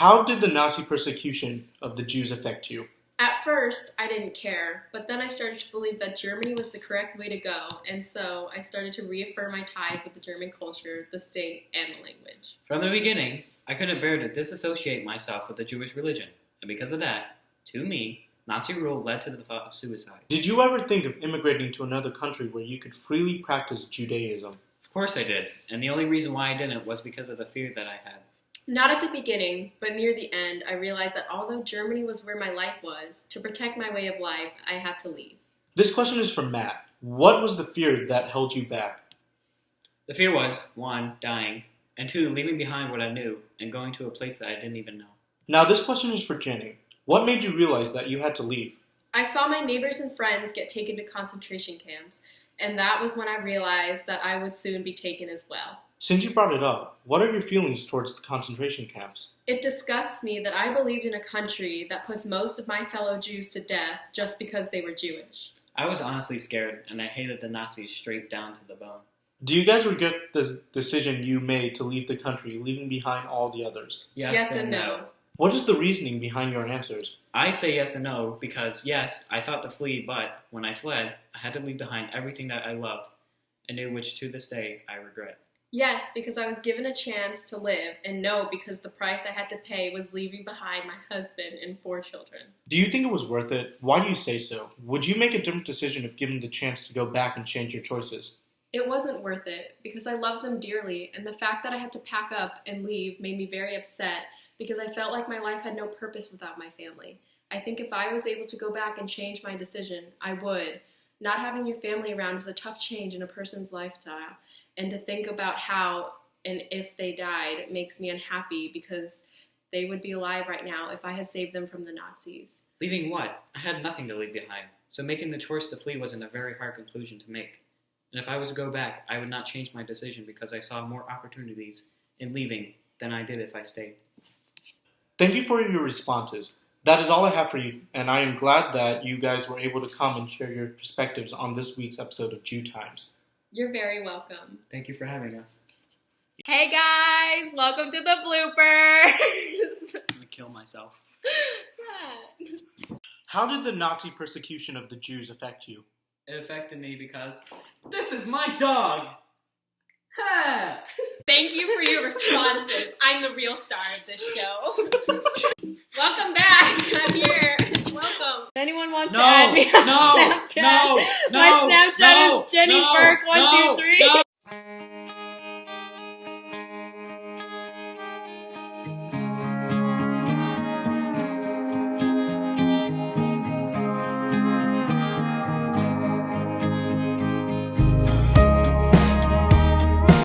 How did the Nazi persecution of the Jews affect you? At first, I didn't care, but then I started to believe that Germany was the correct way to go, and so I started to reaffirm my ties with the German culture, the state, and the language. From the beginning, I couldn't bear to disassociate myself with the Jewish religion, and because of that, to me, Nazi rule led to the thought of suicide. Did you ever think of immigrating to another country where you could freely practice Judaism? Of course I did, and the only reason why I didn't was because of the fear that I had. Not at the beginning, but near the end, I realized that although Germany was where my life was, to protect my way of life, I had to leave. This question is from Matt. What was the fear that held you back? The fear was, 1, dying, and 2, leaving behind what I knew and going to a place that I didn't even know. Now this question is for Jenny. What made you realize that you had to leave? I saw my neighbors and friends get taken to concentration camps, and that was when I realized that I would soon be taken as well. Since you brought it up, what are your feelings towards the concentration camps? It disgusts me that I believed in a country that puts most of my fellow Jews to death just because they were Jewish. I was honestly scared, and I hated the Nazis straight down to the bone. Do you guys regret the decision you made to leave the country, leaving behind all the others? Yes and no. What is the reasoning behind your answers? I say yes and no because, yes, I thought to flee, but when I fled, I had to leave behind everything that I loved and knew, which to this day I regret. Yes, because I was given a chance to live, and no, because the price I had to pay was leaving behind my husband and 4 children. Do you think it was worth it? Why do you say so? Would you make a different decision if given the chance to go back and change your choices? It wasn't worth it because I loved them dearly, and the fact that I had to pack up and leave made me very upset because I felt like my life had no purpose without my family. I think if I was able to go back and change my decision, I would. Not having your family around is a tough change in a person's lifestyle, and to think about how and if they died makes me unhappy because they would be alive right now if I had saved them from the Nazis. Leaving what? I had nothing to leave behind, so making the choice to flee wasn't a very hard conclusion to make. And if I was to go back, I would not change my decision because I saw more opportunities in leaving than I did if I stayed. Thank you for your responses. That is all I have for you, and I am glad that you guys were able to come and share your perspectives on this week's episode of Jew Times. You're very welcome. Thank you for having us. Hey guys, welcome to the bloopers. I'm gonna kill myself. How did the Nazi persecution of the Jews affect you? It affected me because this is my dog! Ha! Thank you for your responses. I'm the real star of this show. Welcome back. I'm here. Welcome. If anyone wants to add me on Snapchat, my Snapchat is Jenny Burke 123.